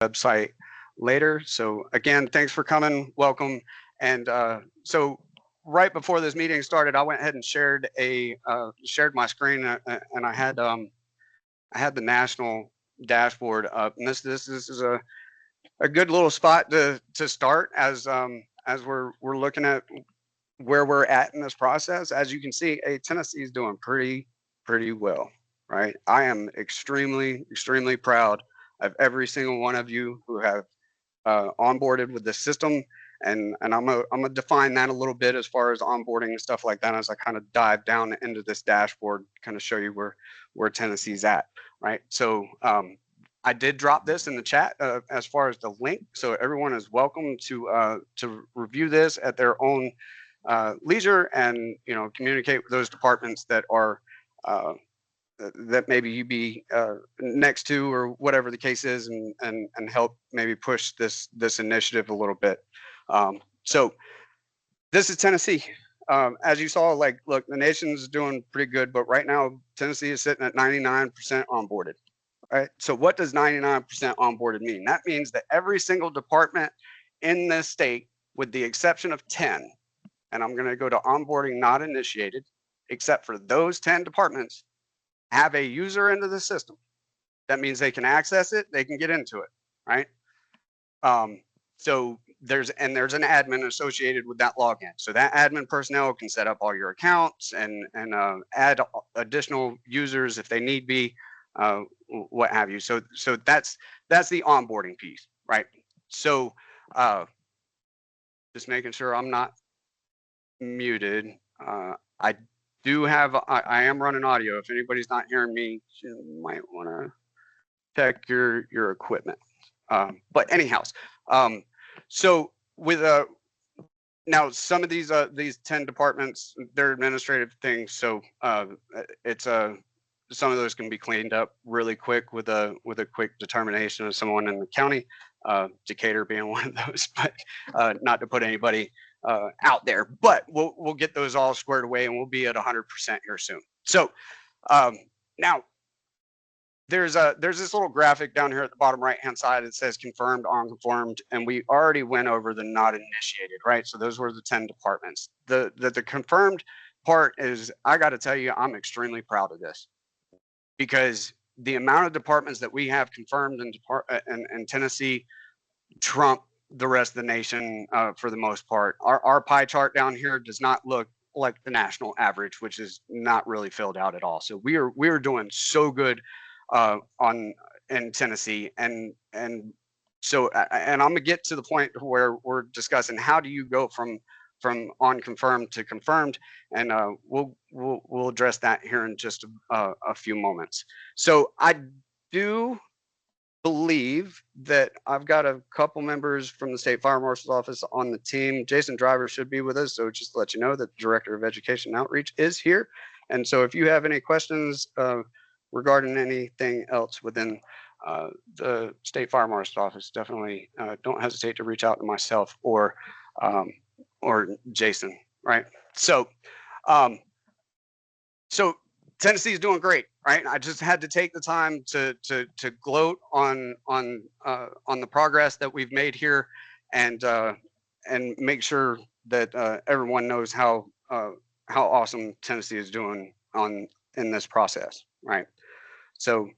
website later. So again, thanks for coming. Welcome. And so right before this meeting started, I went ahead and shared my screen, and I had the national dashboard up. And this is a good little spot to start as we're looking at where we're at in this process. As you can see, Tennessee is doing pretty well, right? I am extremely proud of every single one of you who have onboarded with the system, and I'm gonna define that a little bit as far as onboarding and stuff like that as I kind of dive down into this dashboard, kind of show you where Tennessee's at, right? So I did drop this in the chat as far as the link, so everyone is welcome to review this at their own leisure, and communicate with those departments that are that maybe you be next to, or whatever the case is, and help maybe push this initiative a little bit. So this is Tennessee. As you saw, like, look, the nation's doing pretty good, but right now Tennessee is sitting at 99% onboarded. Right. So what does 99% onboarded mean? That means that every single department in this state, with the exception of 10, and I'm going to go to onboarding not initiated, except for those 10 departments, have a user into the system. That means they can access it, they can get into it, right? So there's an admin associated with that login. So that admin personnel can set up all your accounts and add additional users if they need be, what have you. So that's the onboarding piece, right? So just making sure I'm not muted. I am running audio. If anybody's not hearing me, you might want to check your equipment. But anyhow, so with now some of these 10 departments, they're administrative things, so it's some of those can be cleaned up really quick with a quick determination of someone in the county, Decatur being one of those, but not to put anybody out there, but we'll get those all squared away, and we'll be at 100% here soon. So now there's this little graphic down here at the bottom right hand side. It says confirmed, unconfirmed, and we already went over the not initiated, right? So those were the 10 departments. The confirmed part is, I got to tell you, I'm extremely proud of this, because the amount of departments that we have confirmed in Tennessee trump the rest of the nation for the most part. Our pie chart down here does not look like the national average, which is not really filled out at all. So we are doing so good in Tennessee, and so and I'm gonna get to the point where we're discussing how do you go from unconfirmed to confirmed, and we'll address that here in just a few moments. So I do believe that I've got a couple members from the State Fire Marshal's Office on the team. Jason Driver should be with us, so just to let you know that the Director of Education and Outreach is here. And so if you have any questions regarding anything else within the State Fire Marshal's Office, definitely don't hesitate to reach out to myself or Jason, right? So Tennessee is doing great, right? I just had to take the time to gloat on the progress that we've made here, and make sure that everyone knows how awesome Tennessee is doing in this process, right? So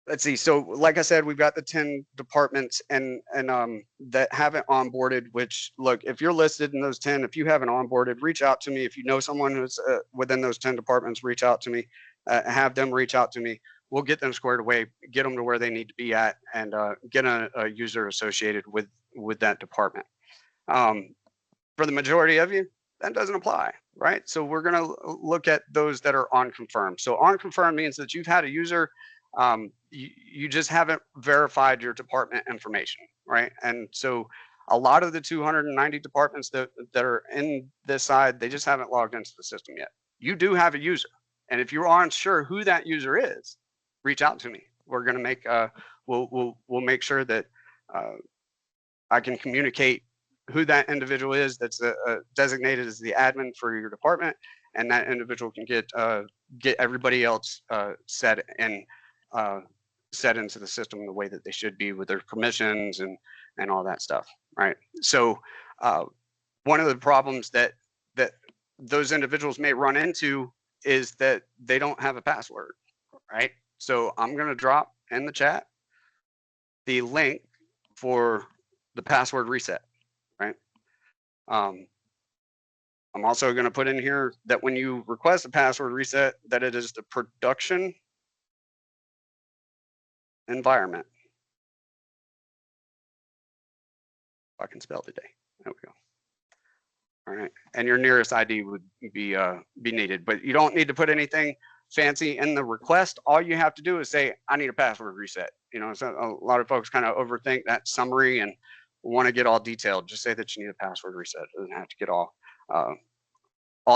let's see. So like I said, we've got the 10 departments and that haven't onboarded, which, look, if you're listed in those 10, if you haven't onboarded, reach out to me. If you know someone who's within those 10 departments, reach out to me, have them reach out to me. We'll get them squared away, get them to where they need to be at, and get a user associated with that department. For the majority of you, that doesn't apply, right? So we're going to look at those that are unconfirmed. So unconfirmed means that you've had a user, you just haven't verified your department information, right? And so a lot of the 290 departments that are in this side, they just haven't logged into the system yet. You do have a user, and if you aren't sure who that user is, reach out to me. We're going to make we'll make sure that I can communicate who that individual is that's designated as the admin for your department, and that individual can get everybody else set in set into the system the way that they should be with their permissions and all that stuff, right? So one of the problems that those individuals may run into is that they don't have a password, right? So I'm going to drop in the chat the link for the password reset, right? I'm also going to put in here that when you request a password reset, that it is the production environment. If I can spell today. There we go. All right, and your NERIS ID would be needed, but you don't need to put anything fancy in the request. All you have to do is say, I need a password reset. You know, so a lot of folks kind of overthink that summary and want to get all detailed. Just say that you need a password reset. It doesn't have to get all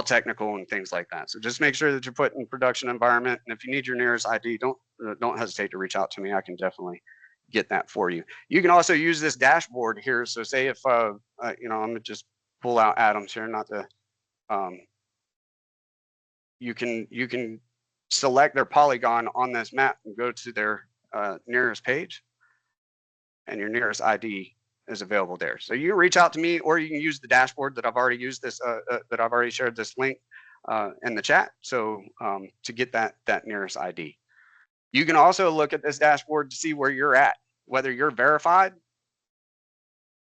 technical and things like that. So just make sure that you're put in production environment. And if you need your NERIS ID, don't hesitate to reach out to me. I can definitely get that for you. You can also use this dashboard here. So say if you know, I'm gonna just pull out Adams here, not to you can select their polygon on this map and go to their NERIS page, and your NERIS ID is available there. So you can reach out to me, or you can use the dashboard that I've already used this that I've already shared this link in the chat. So to get that NERIS ID, you can also look at this dashboard to see where you're at, whether you're verified,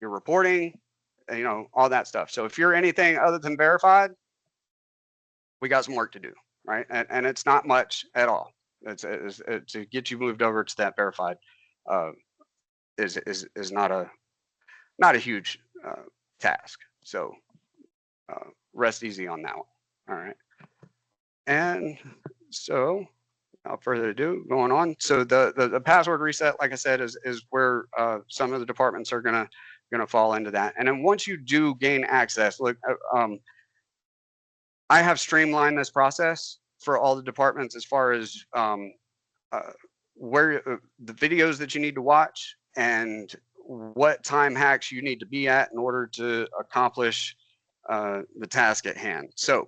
you're reporting, you know, all that stuff. So if you're anything other than verified, we got some work to do, right? And it's not much at all. It's to get you moved over to that verified is not a huge task. So rest easy on that one. All right. And so without further ado, going on. So the password reset, like I said, is where some of the departments are gonna fall into that. And then once you do gain access, look, I have streamlined this process for all the departments as far as where the videos that you need to watch and what time hacks you need to be at in order to accomplish the task at hand. So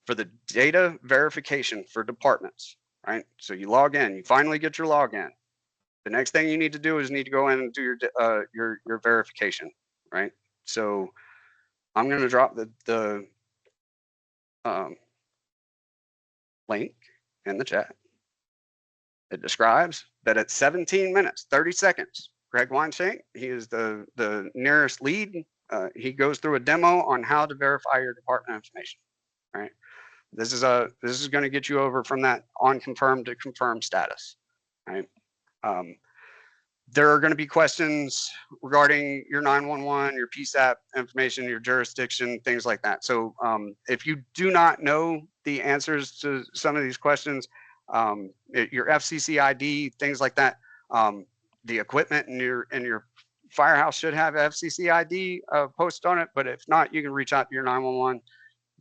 for the data verification for departments, right? So you log in, you finally get your login. The next thing you need to do is need to go in and do your verification, right? So I'm going to drop the link in the chat. It describes that at 17 minutes, 30 seconds, Greg Weinshank, he is the NERIS lead. He goes through a demo on how to verify your department information, right? This is going to get you over from that unconfirmed to confirmed status, right? There are going to be questions regarding your 911, your PSAP information, your jurisdiction, things like that. So if you do not know the answers to some of these questions, your FCC ID, things like that, the equipment in your firehouse should have FCC ID posted on it. But if not, you can reach out to your 911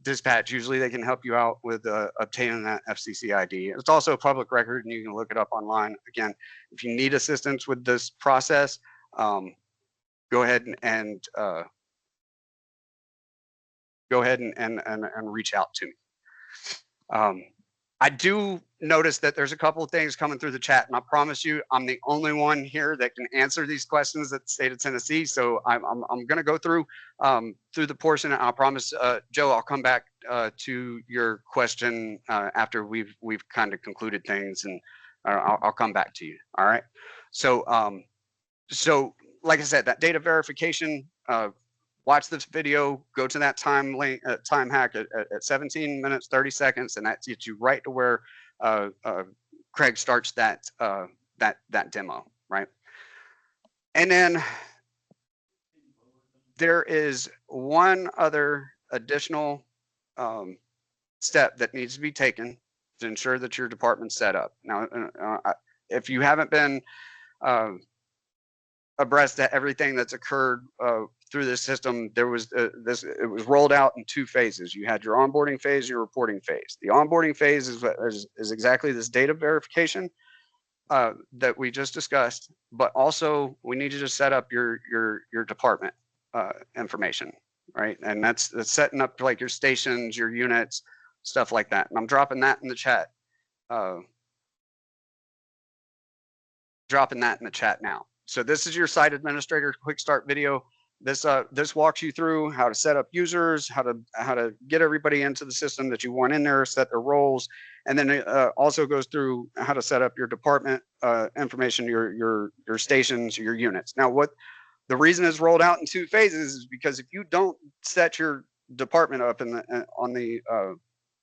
dispatch. Usually they can help you out with obtaining that FCC ID. It's also a public record and you can look it up online. Again, if you need assistance with this process, go ahead and reach out to me. I do notice that there's a couple of things coming through the chat, and I promise you, I'm the only one here that can answer these questions at the state of Tennessee. So I'm going to go through the portion. And I promise, Joe, I'll come back to your question after we've kind of concluded things, and I'll come back to you. All right. So so like I said, that data verification. Watch this video, go to that time hack at 17 minutes, 30 seconds, and that gets you right to where Craig starts that demo, right? And then there is one other additional step that needs to be taken to ensure that your department's set up. Now, if you haven't been abreast to everything that's occurred through this system, there was it was rolled out in two phases. You had your onboarding phase, your reporting phase. The onboarding phase is exactly this data verification that we just discussed, but also we need you to set up your department information, right? And that's setting up like your stations, your units, stuff like that. And I'm dropping that in the chat dropping that in the chat now. So this is your site administrator quick start video. This walks you through how to set up users, how to get everybody into the system that you want in there, set their roles, and then it also goes through how to set up your department information, your stations, your units. Now, what the reason is rolled out in 2 phases is because if you don't set your department up in the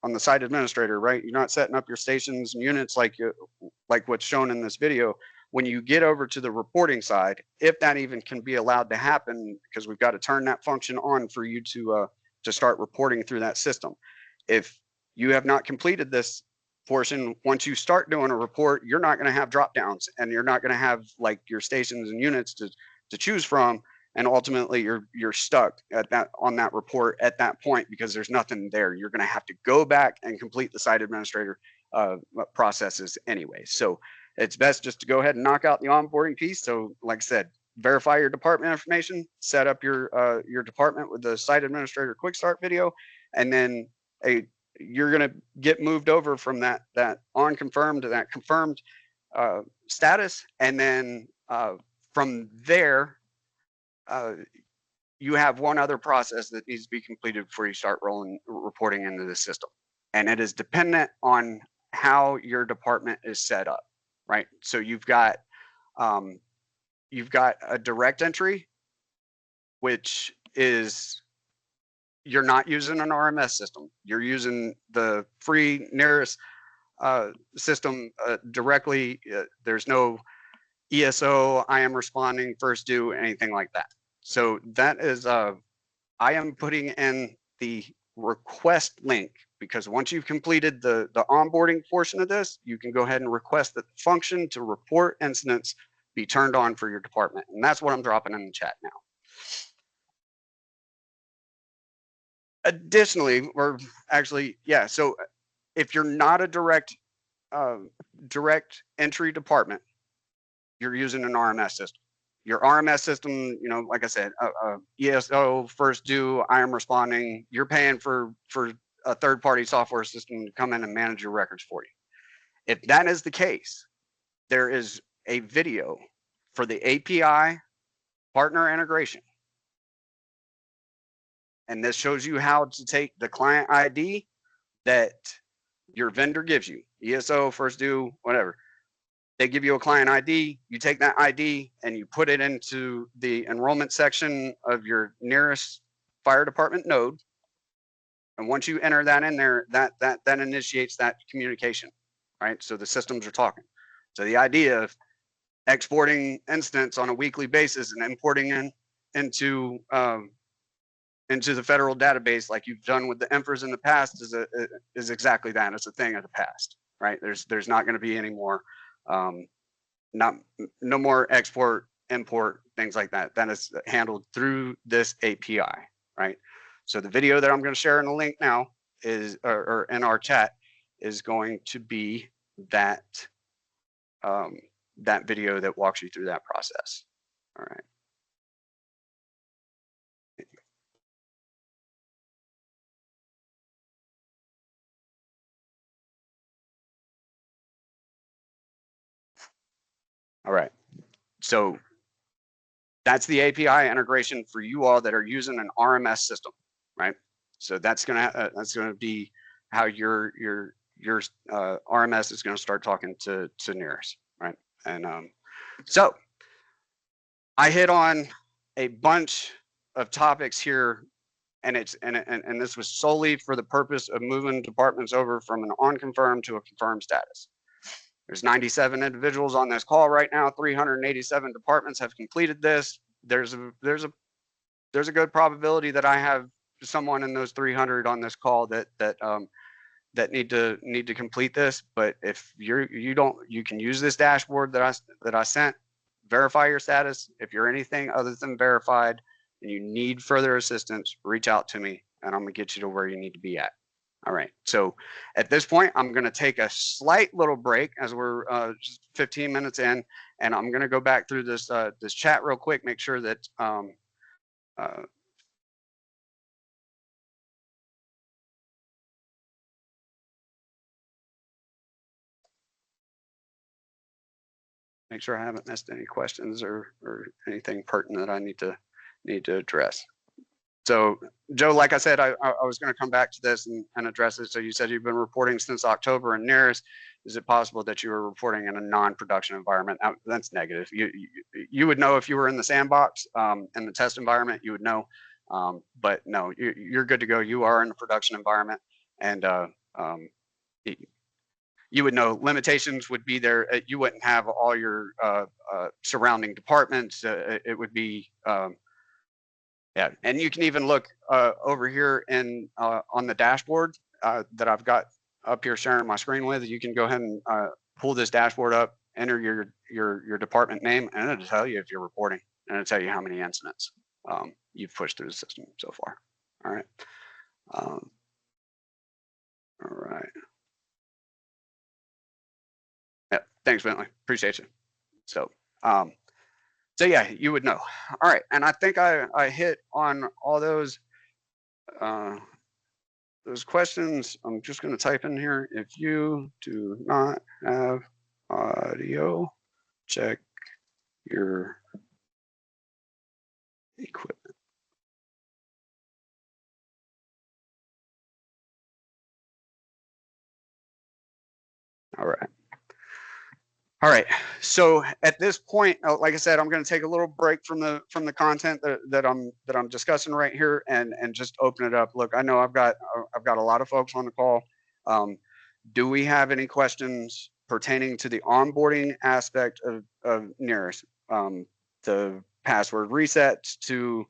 on the site administrator, right? You're not setting up your stations and units like what's shown in this video. When you get over to the reporting side, if that even can be allowed to happen, because we've got to turn that function on for you to start reporting through that system. If you have not completed this portion, once you start doing a report, you're not going to have drop downs, and you're not going to have like your stations and units to choose from, and ultimately you're stuck at that on that report at that point because there's nothing there. You're going to have to go back and complete the site administrator processes anyway. So it's best just to go ahead and knock out the onboarding piece. So like I said, verify your department information, set up your department with the site administrator quick start video, and then you're going to get moved over from that unconfirmed to that confirmed status, and then from there you have one other process that needs to be completed before you start reporting into the system, and it is dependent on how your department is set up. Right, so you've got a direct entry, which is you're not using an RMS system. You're using the free NERIS system directly. There's no ESO, I am responding, first due, anything like that. So that is I am putting in the request link, because once you've completed the onboarding portion of this, you can go ahead and request that the function to report incidents be turned on for your department. And that's what I'm dropping in the chat now. Additionally, or actually, yeah, so if you're not a direct entry department, you're using an RMS system. Your RMS system, you know, like I said, ESO, first due, I am responding, you're paying for a third-party software system to come in and manage your records for you. If that is the case, there is a video for the API partner integration. And this shows you how to take the client ID that your vendor gives you, ESO, first due, whatever. They give you a client ID, you take that ID and you put it into the enrollment section of your NERIS fire department node. And once you enter that in there, that initiates that communication, right? So the systems are talking. So the idea of exporting incidents on a weekly basis and importing into the federal database like you've done with the EMFRs in the past is exactly that. It's a thing of the past, right? There's not going to be any more no more export, import, things like that. That is handled through this API, right? So the video that I'm going to share in the link now is, or in our chat, is going to be that that video that walks you through that process. All right. All right. So that's the API integration for you all that are using an RMS system, right? So that's gonna be how your RMS is gonna start talking to NERIS, right? And so I hit on a bunch of topics here, and and this was solely for the purpose of moving departments over from an unconfirmed to a confirmed status. There's 97 individuals on this call right now. 387 departments have completed this. There's a good probability that I have someone in those 300 on this call that need to complete this. But if you don't, you can use this dashboard that I sent. Verify your status. If you're anything other than verified and you need further assistance, reach out to me and I'm gonna get you to where you need to be at. All right, so at this point, I'm gonna take a slight little break as we're just 15 minutes in, and I'm gonna go back through this this chat real quick, make sure that make sure I haven't missed any questions or anything pertinent that I need to address. So, Joe, like I said, I was going to come back to this and address it. So you said you've been reporting since October in NERIS. Is it possible that you were reporting in a non-production environment? That's negative. You would know if you were in the sandbox, in the test environment, you would know. But no, you're good to go. You are in the production environment, and you would know limitations would be there. You wouldn't have all your surrounding departments. It would be yeah, and you can even look over here in on the dashboard that I've got up here sharing my screen with. You can go ahead and pull this dashboard up, enter your department name, and it'll tell you if you're reporting, and it'll tell you how many incidents you've pushed through the system so far. All right. All right. Yeah. Thanks, Bentley. Appreciate you. So. So yeah, you would know. All right, and I think I hit on all those questions. I'm just going to type in here. If you do not have audio, check your equipment. All right. All right. So at this point, like I said, I'm going to take a little break from the content that I'm discussing right here, and just open it up. Look, I know I've got a lot of folks on the call. Do we have any questions pertaining to the onboarding aspect of NERIS? The password resets to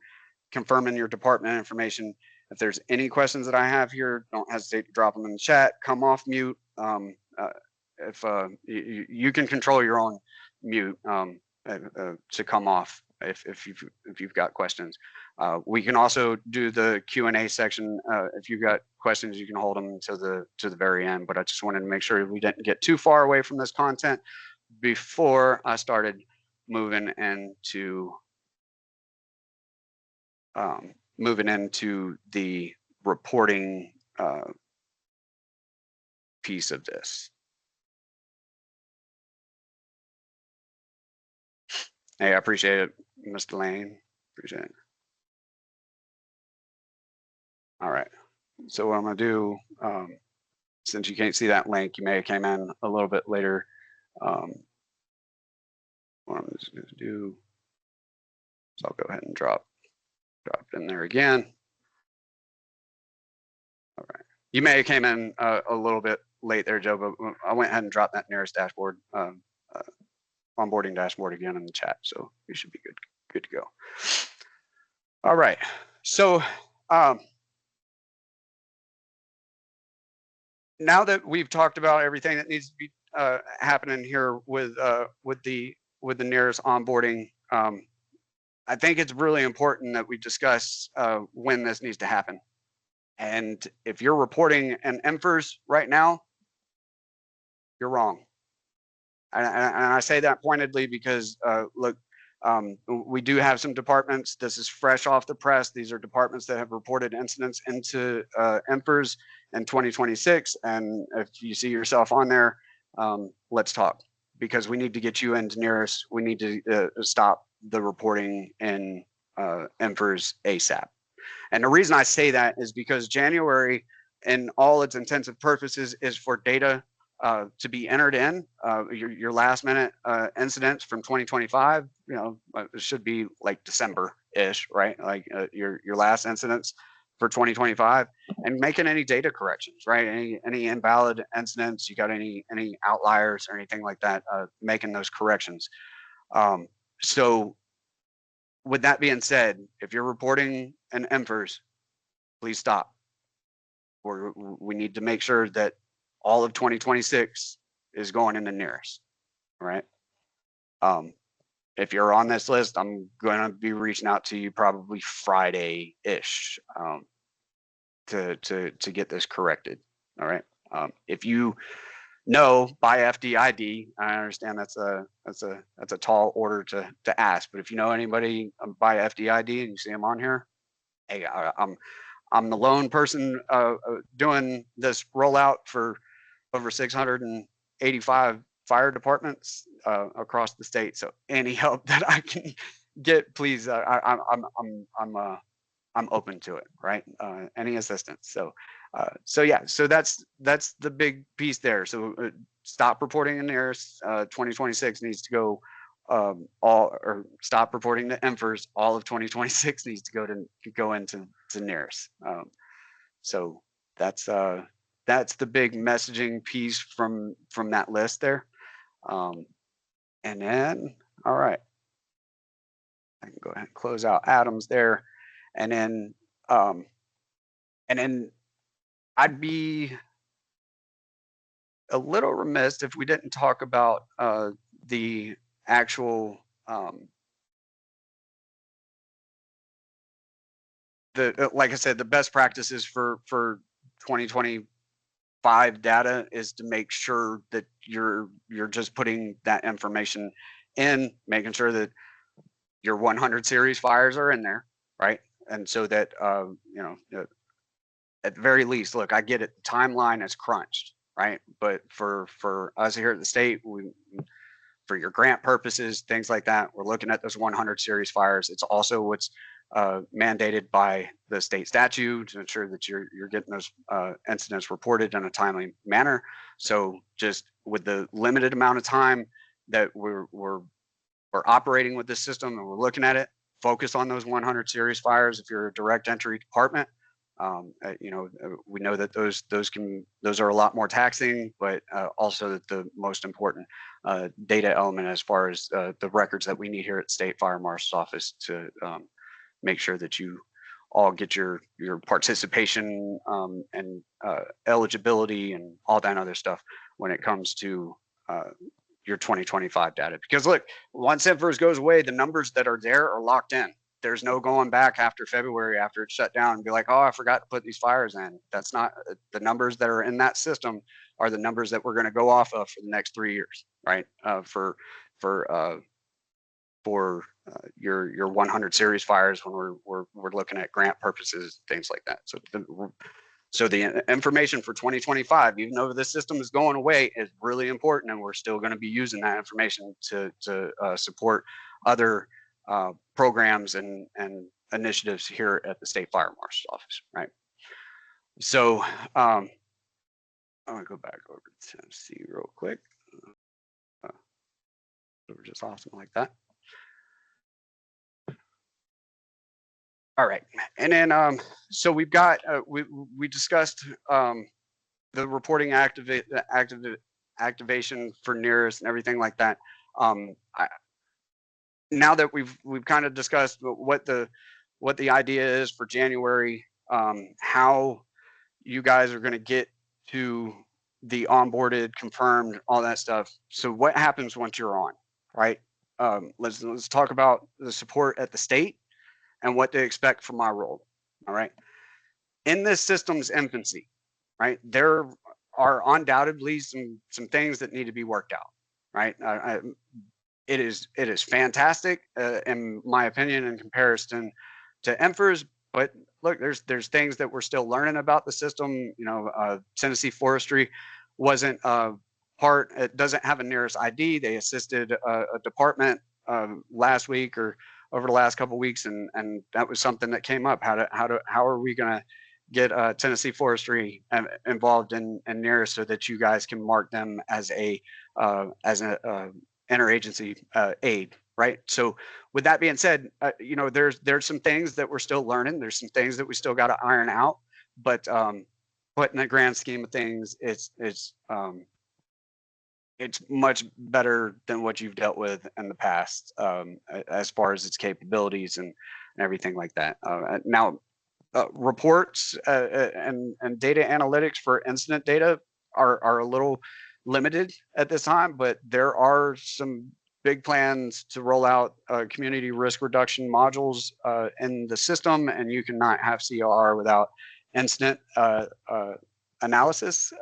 confirming your department information. If there's any questions that I have here, don't hesitate to drop them in the chat. Come off mute. If you can control your own mute to come off if you've got questions. We can also do the Q&A section. If you've got questions, you can hold them to the very end. But I just wanted to make sure we didn't get too far away from this content before I started moving into the reporting piece of this. Hey, I appreciate it, Mr. Lane. Appreciate it. All right. So what I'm gonna do, since you can't see that link, you may have came in a little bit later. What I'm just gonna do is I'll go ahead and drop in there again. All right. You may have came in a little bit late there, Joe, but I went ahead and dropped that NERIS dashboard, onboarding dashboard again in the chat, so you should be good to go. All right. So now that we've talked about everything that needs to be happening here with the NERIS onboarding, I think it's really important that we discuss when this needs to happen. And if you're reporting an MFERS right now, you're wrong. And I say that pointedly because look, we do have some departments. This is fresh off the press. These are departments that have reported incidents into MFERS in 2026. And if you see yourself on there, let's talk, because we need to get you into NERIS. We need to stop the reporting in MFERS ASAP. And the reason I say that is because January, in all its intents and purposes, is for data to be entered in. Your last minute incidents from 2025, it should be like December-ish, right? Like your last incidents for 2025, and making any data corrections, right? Any invalid incidents, you got any outliers or anything like that, making those corrections. So with that being said, if you're reporting an MFERS, please stop. We need to make sure that all of 2026 is going into NERIS, right? If you're on this list, I'm going to be reaching out to you probably Friday-ish to get this corrected. All right. If you know by FDID, I understand that's a tall order to ask, but if you know anybody by FDID and you see them on here, hey, I'm the lone person doing this rollout for over 685 fire departments across the state. So any help that I can get, please, I'm open to it, right? Any assistance. So yeah, so that's the big piece there. So stop reporting in NERIS. 2026 needs to go or stop reporting to EMFRS. All of 2026 needs to go into NERIS. So that's the big messaging piece from that list there. And then, all right, I can go ahead and close out Adams there, and then I'd be a little remiss if we didn't talk about the actual like I said, the best practices for 2025 data is to make sure that you're just putting that information in, making sure that your 100 series fires are in there, right? And so that at the very least, look, I get it, the timeline is crunched, right? But for us here at the state, for your grant purposes, things like that, we're looking at those 100 series fires. It's also what's mandated by the state statute to ensure that you're getting those incidents reported in a timely manner. So just with the limited amount of time that we're operating with this system and we're looking at it, focus on those 100 series fires. If you're a direct entry department, we know that those are a lot more taxing, but also the most important data element as far as the records that we need here at State Fire Marshal's Office to make sure that you all get your participation and eligibility and all that other stuff when it comes to your 2025 data. Because look, once EMFRS goes away, the numbers that are there are locked in. There's no going back after February, after it's shut down, and be like, oh, I forgot to put these fires in. That's not the numbers that are in that system are the numbers that we're going to go off of for the next 3 years, right? For your 100 series fires when we're looking at grant purposes, things like that. So the information for 2025, even though this system is going away, is really important, and we're still going to be using that information to support other programs and initiatives here at the State Fire Marshal's Office, right? So I'm gonna go back over to Tennessee real quick. We're just awesome like that. All right, and then so we've got we discussed the reporting activation for NERIS and everything like that. Now that we've kind of discussed what the idea is for January, how you guys are going to get to the onboarded, confirmed, all that stuff. So what happens once you're on, right? Let's talk about the support at the state and what to expect from my role. All right. In this system's infancy, right, there are undoubtedly some things that need to be worked out, right? It is fantastic, in my opinion, in comparison to EMFRS. But look, there's things that we're still learning about the system. Tennessee Forestry wasn't part. It doesn't have a NERIS ID. They assisted a department last week or over the last couple of weeks, and that was something that came up. How are we going to get Tennessee Forestry involved in NERIS so that you guys can mark them as an interagency aid, right? So with that being said, there's some things that we're still learning. There's some things that we still got to iron out, but in the grand scheme of things, it's much better than what you've dealt with in the past, as far as its capabilities and everything like that. Now, reports and data analytics for incident data are a little limited at this time, but there are some big plans to roll out community risk reduction modules in the system, and you cannot have CR without incident analysis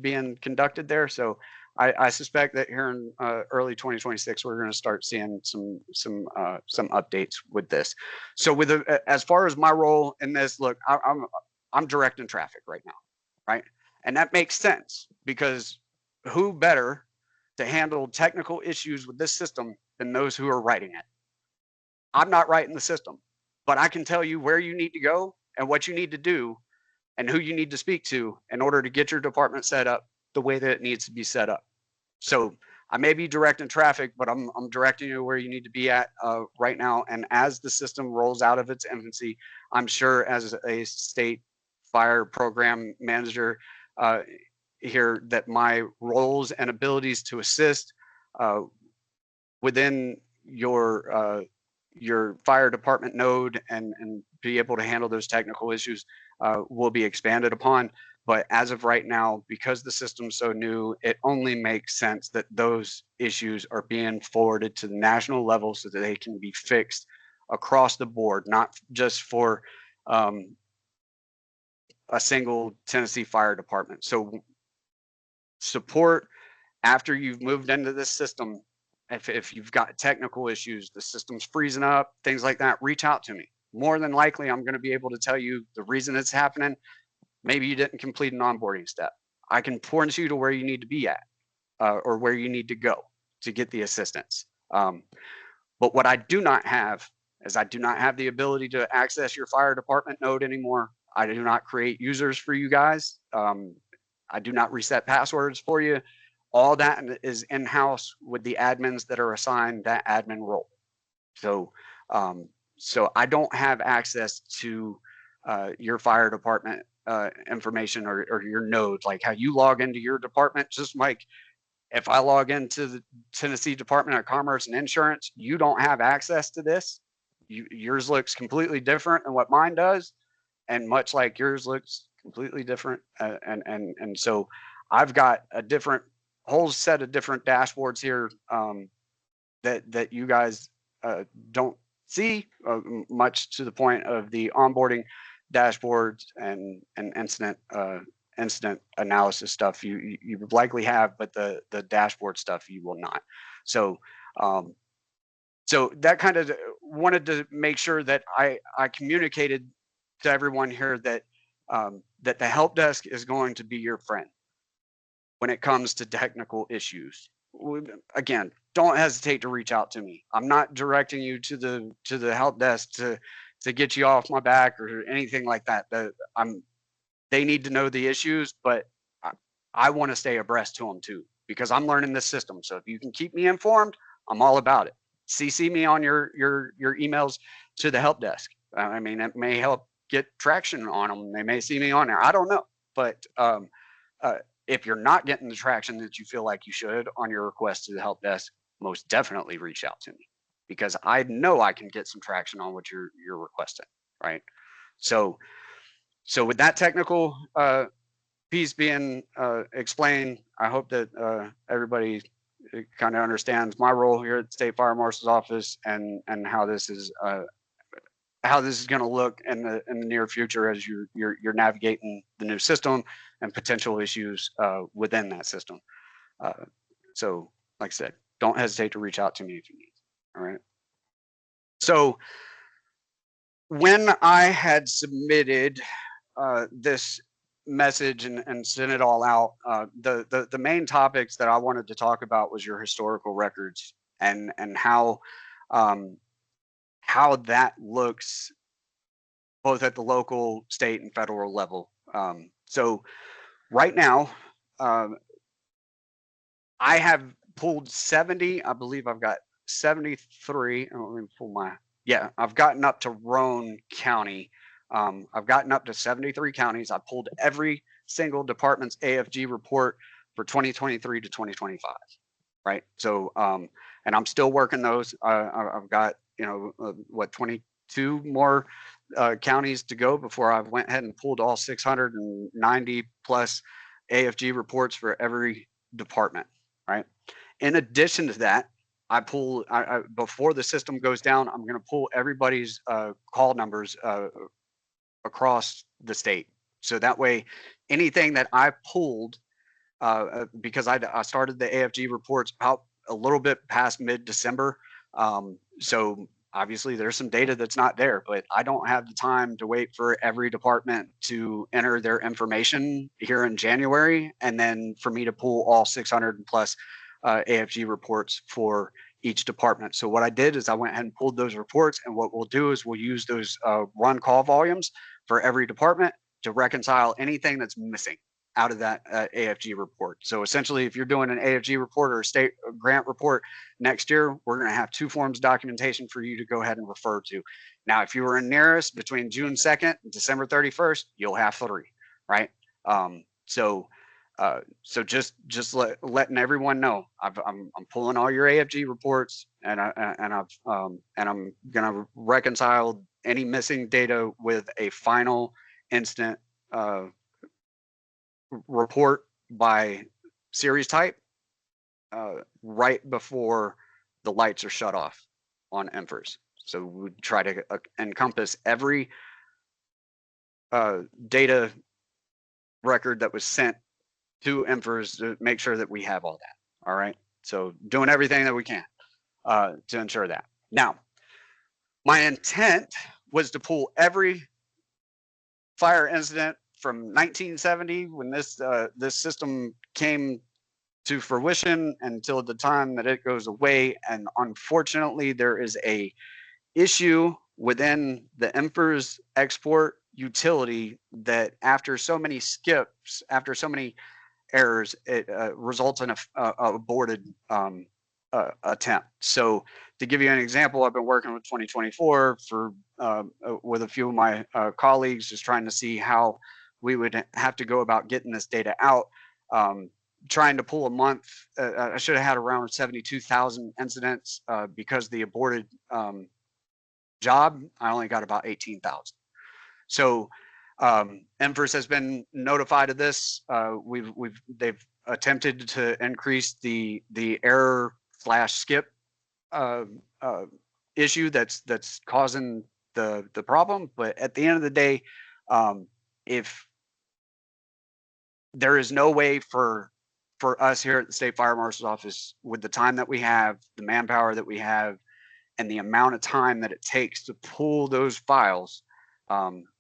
being conducted there. So I suspect that here in early 2026, we're going to start seeing some updates with this. So as far as my role in this, look, I'm directing traffic right now, right? And that makes sense because who better to handle technical issues with this system than those who are writing it. I'm not writing the system, but I can tell you where you need to go and what you need to do and who you need to speak to in order to get your department set up the way that it needs to be set up. So I may be directing traffic, but I'm directing you where you need to be at right now. And as the system rolls out of its infancy, I'm sure as a state fire program manager here that my roles and abilities to assist within your fire department node and be able to handle those technical issues will be expanded upon. But as of right now, because the system's so new, it only makes sense that those issues are being forwarded to the national level so that they can be fixed across the board, not just for a single Tennessee fire department. So support after you've moved into this system. If you've got technical issues, the system's freezing up, things like that, reach out to me. More than likely, I'm going to be able to tell you the reason it's happening. Maybe you didn't complete an onboarding step. I can point you to where you need to be at or where you need to go to get the assistance. But what I do not have is I do not have the ability to access your fire department node anymore. I do not create users for you guys. I do not reset passwords for you. All that is in-house with the admins that are assigned that admin role. So, so I don't have access to your fire department information or your node, like how you log into your department. Just like if I log into the Tennessee Department of Commerce and Insurance, you don't have access to this. Yours looks completely different than what mine does, and much like yours looks completely different. And so I've got a different whole set of different dashboards here that you guys don't see, much to the point of the onboarding dashboards and incident analysis stuff you would likely have, but the dashboard stuff you will not. So so that kind of wanted to make sure that I communicated to everyone here that that the help desk is going to be your friend when it comes to technical issues. Again, don't hesitate to reach out to me. I'm not directing you to the help desk to get you off my back or anything like that. They need to know the issues, but I want to stay abreast to them too, because I'm learning this system. So if you can keep me informed, I'm all about it. CC me on your emails to the help desk. I mean, it may help get traction on them. They may see me on there. I don't know, but if you're not getting the traction that you feel like you should on your request to the help desk, most definitely reach out to me, because I know I can get some traction on what you're requesting, right? So with that technical piece being explained, I hope that everybody kind of understands my role here at the State Fire Marshal's office and how this is going to look in the near future as you're navigating the new system and potential issues within that system. So, like I said, don't hesitate to reach out to me if you need. All right. So, when I had submitted this message and sent it all out, the main topics that I wanted to talk about was your historical records and how that looks both at the local, state, and federal level. So right now, I have pulled 70. I believe I've got 73. Let me pull my. Yeah, I've gotten up to Roane County. I've gotten up to 73 counties. I pulled every single department's AFG report for 2023 to 2025. Right. So, and I'm still working those. I've got, 22 more counties to go before I went ahead and pulled all 690 plus AFG reports for every department. Right. In addition to that, I pull before the system goes down, I'm going to pull everybody's call numbers across the state. So that way, anything that I pulled, because I started the AFG reports out a little bit past mid-December. So obviously there's some data that's not there, but I don't have the time to wait for every department to enter their information here in January and then for me to pull all 600 plus AFG reports for each department. So what I did is I went ahead and pulled those reports, and what we'll do is we'll use those run call volumes for every department to reconcile anything that's missing out of that AFG report. So essentially, if you're doing an AFG report or a state grant report next year, we're going to have 2 forms of documentation for you to go ahead and refer to. Now, if you were in NERIS between June 2nd and December 31st, you'll have 3, right? So just letting everyone know, I'm pulling all your AFG reports, and I'm gonna reconcile any missing data with a final instant report by series type right before the lights are shut off on NFIRS. So we try to encompass every data record that was sent to NFIRS to make sure that we have all that. All right. So doing everything that we can to ensure that. Now, my intent was to pull every fire incident from 1970 when this system came to fruition until the time that it goes away. And unfortunately, there is a issue within the NFIRS export utility that after so many skips, after so many errors, it results in a aborted attempt. So to give you an example, I've been working with 2024 for with a few of my colleagues, just trying to see how we would have to go about getting this data out. Trying to pull a month, I should have had around 72,000 incidents because the aborted job, I only got about 18,000. So NFIRS has been notified of this. They've attempted to increase the error / skip issue that's causing the problem. But at the end of the day, if there is no way for us here at the State Fire Marshal's Office, with the time that we have, the manpower that we have, and the amount of time that it takes to pull those files,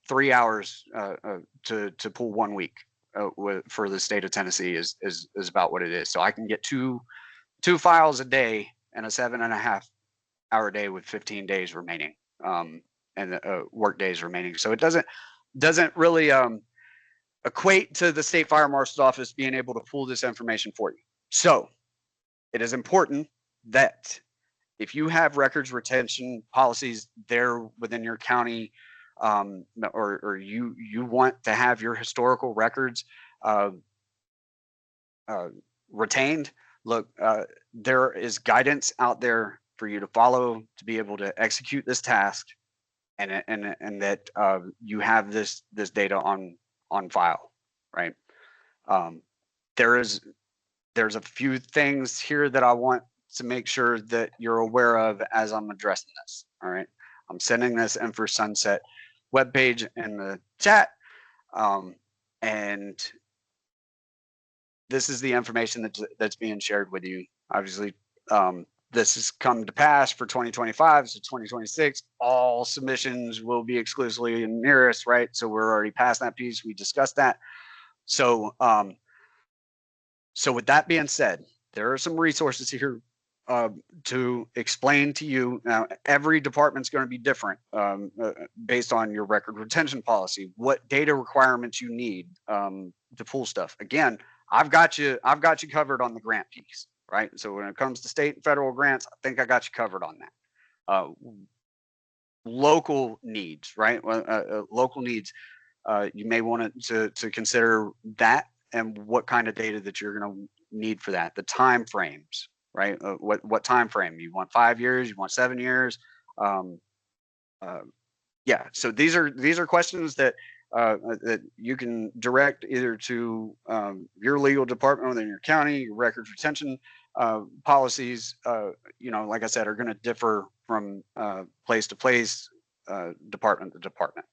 3 hours to pull 1 week for the state of Tennessee is about what it is. So I can get two files a day in a 7.5 hour day with 15 days remaining, and work days remaining. So it doesn't really equate to the State Fire Marshal's Office being able to pull this information for you. So it is important that if you have records retention policies there within your county, or you want to have your historical records retained, look, there is guidance out there for you to follow to be able to execute this task, and that you have this data on file, right? There's a few things here that I want to make sure that you're aware of as I'm addressing this. All right, I'm sending this NFIRS Sunset webpage in the chat, and this is the information that's being shared with you. Obviously, this has come to pass for 2025, so 2026, all submissions will be exclusively in NERIS, right? So we're already past that piece. We discussed that. So, so with that being said, there are some resources here to explain to you. Now, every department's going to be different based on your record retention policy, what data requirements you need to pull stuff. Again, I've got you covered on the grant piece, right? So when it comes to state and federal grants, I think I got you covered on that. Local needs, right? Local needs, you may want to consider that and what kind of data that you're going to need for that. The time frames, right? What time frame you want? 5 years? You want 7 years? Yeah. So these are questions that you can direct either to your legal department within your county. Your records retention policies, like I said, are going to differ from place to place, department to department.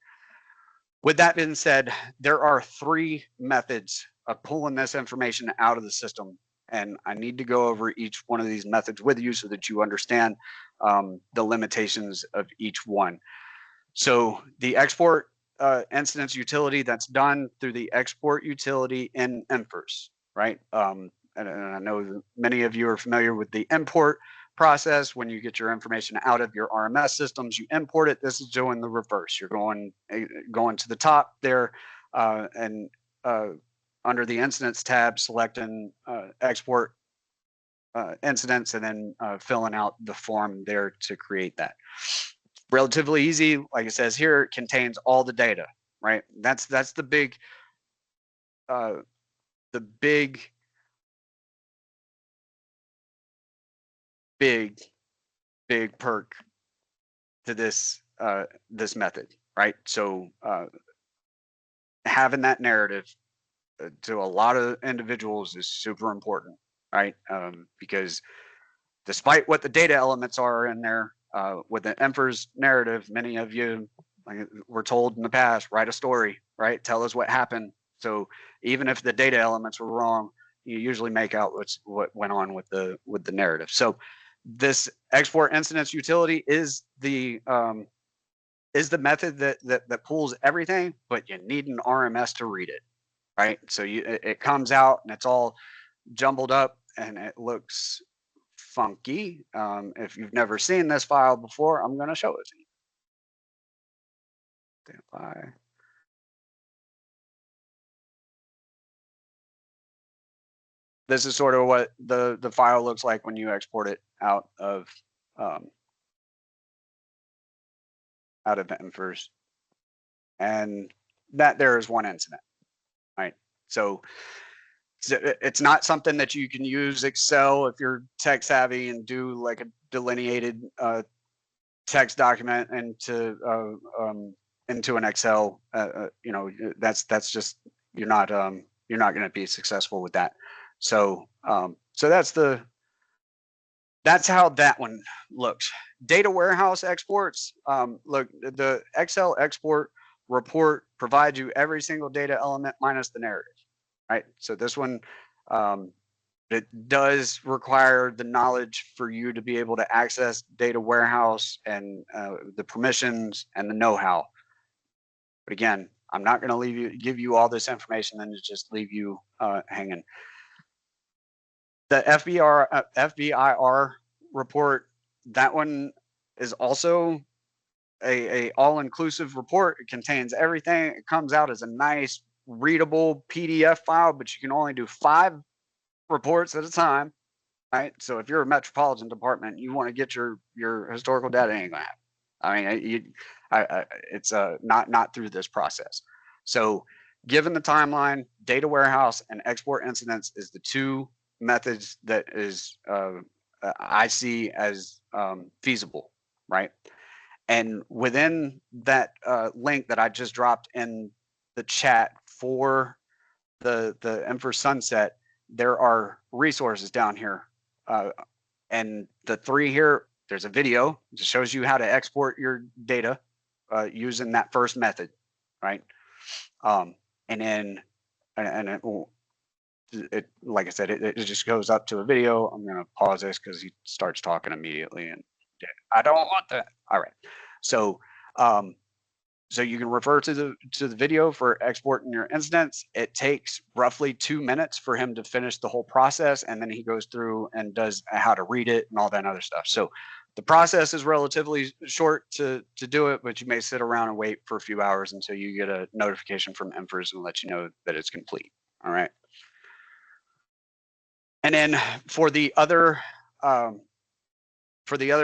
With that being said, there are 3 methods of pulling this information out of the system, and I need to go over each one of these methods with you so that you understand the limitations of each one. So the export incidents utility, that's done through the export utility in NFIRS, right? and I know many of you are familiar with the import process. When you get your information out of your RMS systems, you import it. This is doing the reverse. You're going to the top there, and under the incidents tab, selecting export incidents, and then filling out the form there to create that. Relatively easy. Like it says here, it contains all the data, right? That's the big big perk to this this method, right? So having that narrative to a lot of individuals is super important, right? Because despite what the data elements are in there, with the NERIS narrative, many of you, like, were told in the past, write a story, right? Tell us what happened. So even if the data elements were wrong, you usually make out what went on with the narrative. So this export incidents utility is the method that pulls everything, but you need an RMS to read it, right? So it comes out and it's all jumbled up and it looks funky. If you've never seen this file before, I'm going to show it to you. Stand by. This is sort of what the file looks like when you export it out of NERIS. And that there is one incident, right? So it's not something that you can use Excel if you're tech savvy and do like a delineated text document into an Excel. You know, that's just you're not going to be successful with that. So so that's how that one looks. Data warehouse exports. Look, the Excel export report provides you every single data element minus the narrative, right? So this one, it does require the knowledge for you to be able to access data warehouse and the permissions and the know-how. But again, I'm not going to give you all this information and just leave you hanging. The FBIR report, that one is also a all-inclusive report. It contains everything. It comes out as a nice readable PDF file, but you can only do 5 reports at a time, right? So if you're a metropolitan department, you want to get your historical data, ain't gonna happen. I mean, it's not through this process. So given the timeline, data warehouse and export incidents is the 2 methods that is I see as feasible, right? And within that link that I just dropped in the chat for the NERIS Sunset, there are resources down here, and the 3 here. There's a video that shows you how to export your data using that first method, right? And then it like I said, it just goes up to a video. I'm going to pause this because he starts talking immediately, and I don't want that. All right, so so you can refer to the video for exporting your incidents. It takes roughly 2 minutes for him to finish the whole process, and then he goes through and does how to read it and all that other stuff. So the process is relatively short to do it, but you may sit around and wait for a few hours until you get a notification from NERIS and let you know that it's complete. All right. And then for the other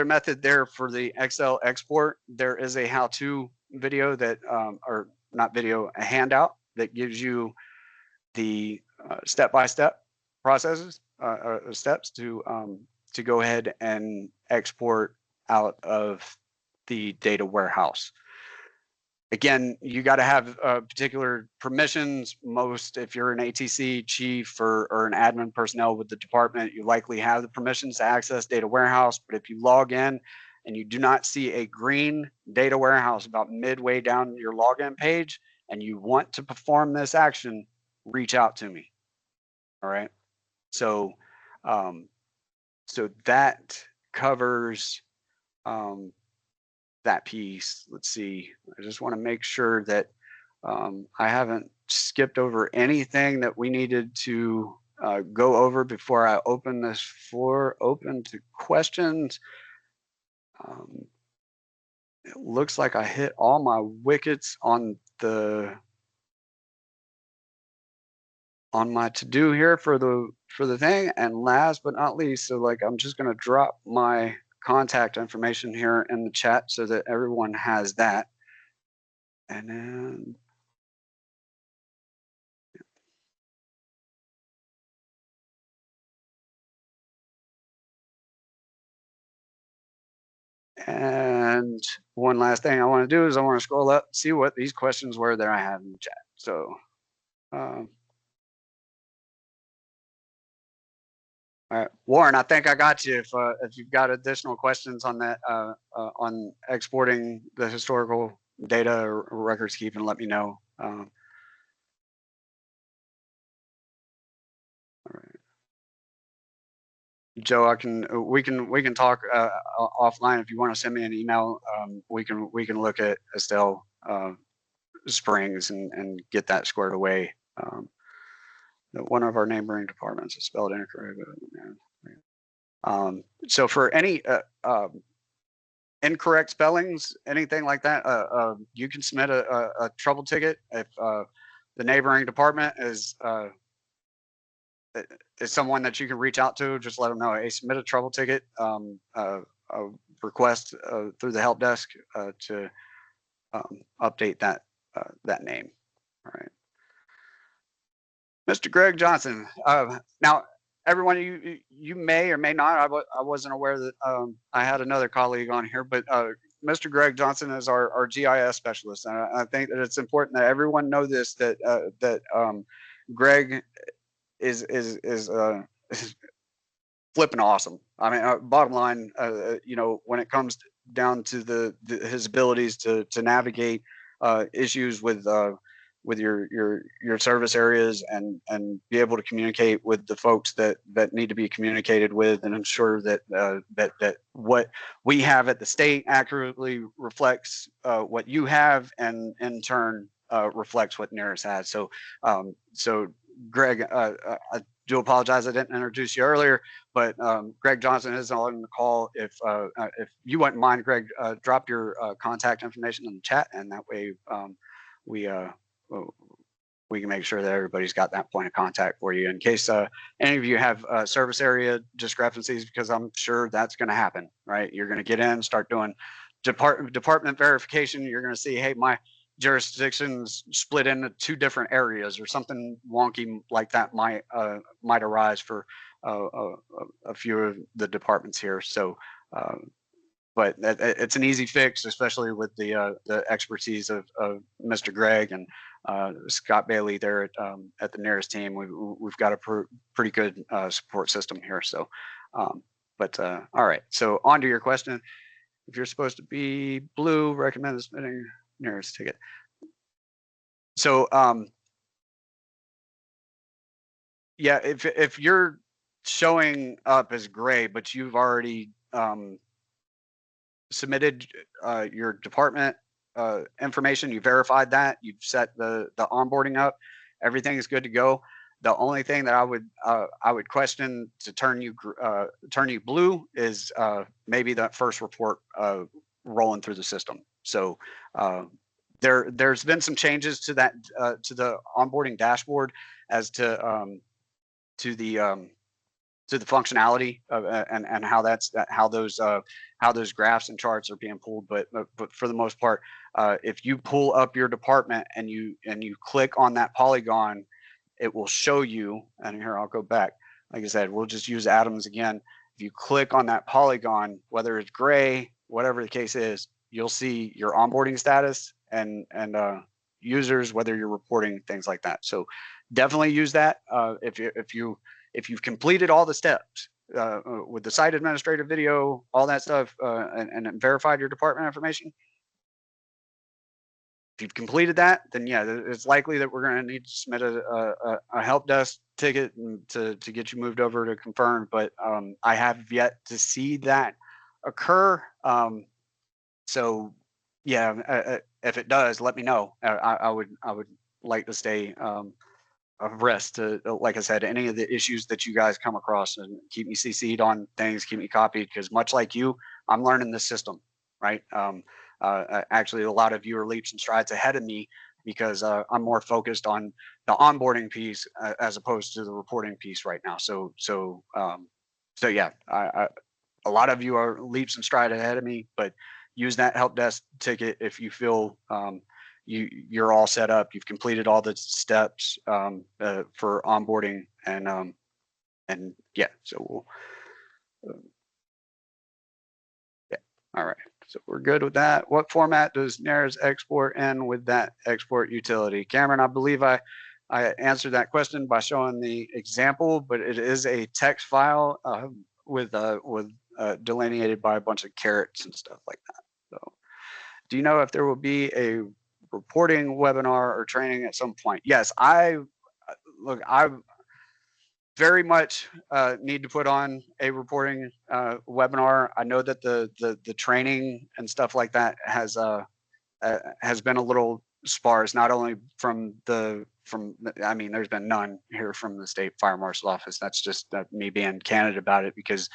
method there, for the Excel export, there is a how-to video that, or not video, a handout that gives you the step-by-step processes, steps to go ahead and export out of the data warehouse. Again, you got to have particular permissions. Most, if you're an ATC chief or an admin personnel with the department, you likely have the permissions to access data warehouse. But if you log in and you do not see a green data warehouse about midway down your login page, and you want to perform this action, reach out to me. All right. So, so that covers that piece. Let's see. I just want to make sure that I haven't skipped over anything that we needed to go over before I open this floor open to questions. It looks like I hit all my wickets on my to-do here for the thing. And last but not least, so like I'm just gonna drop my contact information here in the chat so that everyone has that. And then and one last thing I want to do is I want to scroll up, see what these questions were that I had in the chat. So all right, Warren, I think I got you. If you've got additional questions on that, on exporting the historical data or records keeping, let me know. All right. Joe, we can talk offline if you want to send me an email. We can look at Estelle Springs and get that squared away. One of our neighboring departments is spelled incorrect. So for any incorrect spellings, anything like that, you can submit a trouble ticket. If the neighboring department is someone that you can reach out to, just let them know, hey, submit a trouble ticket, a request through the help desk to update that name. All right. Mr. Greg Johnson. Now, everyone, you may or may not, I wasn't aware that I had another colleague on here, but Mr. Greg Johnson is our GIS specialist. And I think that it's important that everyone know this, that Greg is flipping awesome. I mean, bottom line, you know, when it comes down to his abilities to navigate issues with your service areas and be able to communicate with the folks that need to be communicated with, and ensure that that what we have at the state accurately reflects what you have, and in turn reflects what NERIS has. So so Greg, I do apologize I didn't introduce you earlier, but Greg Johnson is on the call. If you wouldn't mind, Greg, drop your contact information in the chat, and that way we can make sure that everybody's got that point of contact for you in case any of you have service area discrepancies, because I'm sure that's going to happen, right? You're going to get in, start doing department verification. You're going to see, hey, my jurisdiction's split into 2 different areas, or something wonky like that might arise for a few of the departments here. So but it's an easy fix, especially with the expertise of Mr. Greg and Scott Bailey there at the NERIS team. We've got a pretty good support system here. So, but all right. So on to your question. If you're supposed to be blue, recommend submitting NERIS ticket. So yeah, if you're showing up as gray, but you've already submitted your department information, you verified that, you've set the onboarding up, everything is good to go. The only thing that I would question to turn you blue is maybe that first report rolling through the system. So there's been some changes to that to the onboarding dashboard as to the functionality of, and how those graphs and charts are being pulled. But for the most part, if you pull up your department and you click on that polygon, it will show you. And here, I'll go back. Like I said, we'll just use Adams again. If you click on that polygon, whether it's gray, whatever the case is, you'll see your onboarding status and users, whether you're reporting things like that. So definitely use that if you've completed all the steps with the site administrative video, all that stuff, and verified your department information. If you've completed that, then yeah, it's likely that we're going to need to submit a help desk ticket to get you moved over to confirm. But I have yet to see that occur. So yeah, if it does, let me know. I would like to stay rest to, like I said, any of the issues that you guys come across, and keep me CC'd on things, keep me copied, because much like you, I'm learning this system, right? Actually, a lot of you are leaps and strides ahead of me because I'm more focused on the onboarding piece as opposed to the reporting piece right now. So yeah, a lot of you are leaps and strides ahead of me, but use that help desk ticket if you feel you're all set up, you've completed all the steps for onboarding, and yeah, so we'll yeah, all right, so we're good with that. What format does NERIS export in with that export utility? Cameron, I believe I answered that question by showing the example, but it is a text file with delineated by a bunch of carets and stuff like that. So do you know if there will be a reporting webinar or training at some point? Yes, I very much need to put on a reporting webinar. I know that the training and stuff like that has been a little sparse, not only from I mean, there's been none here from the state fire marshal office. That's just me being candid about it, because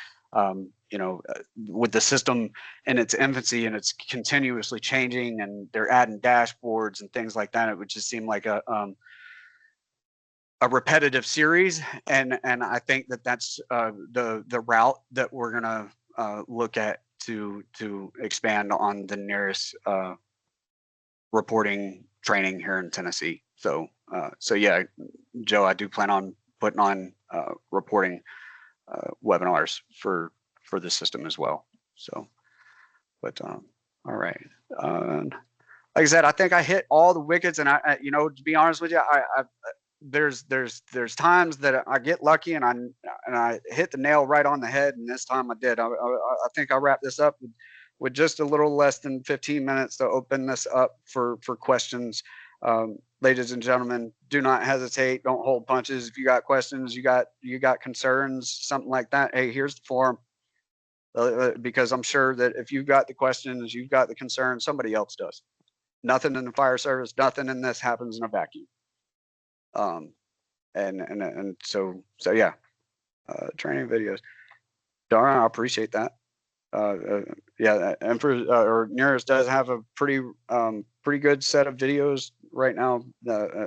with the system in its infancy and it's continuously changing and they're adding dashboards and things like that, it would just seem like a repetitive series, and I think that that's the route that we're gonna look at to expand on the NERIS reporting training here in Tennessee. So yeah, Joe, I do plan on putting on reporting webinars for the system as well. So, but all right. Like I said, I think I hit all the wickets, and I to be honest with you, there's times that I get lucky and I hit the nail right on the head, and this time I did. I think I'll wrap this up with just a little less than 15 minutes to open this up for questions. Ladies and gentlemen, do not hesitate. Don't hold punches. If you got questions, you got concerns, something like that, hey, here's the forum. Because I'm sure that if you've got the questions, you've got the concerns, somebody else does. Nothing in the fire service, nothing in this happens in a vacuum. And so yeah, training videos. Darn, I appreciate that. Yeah, and or NERIS does have a pretty good set of videos right now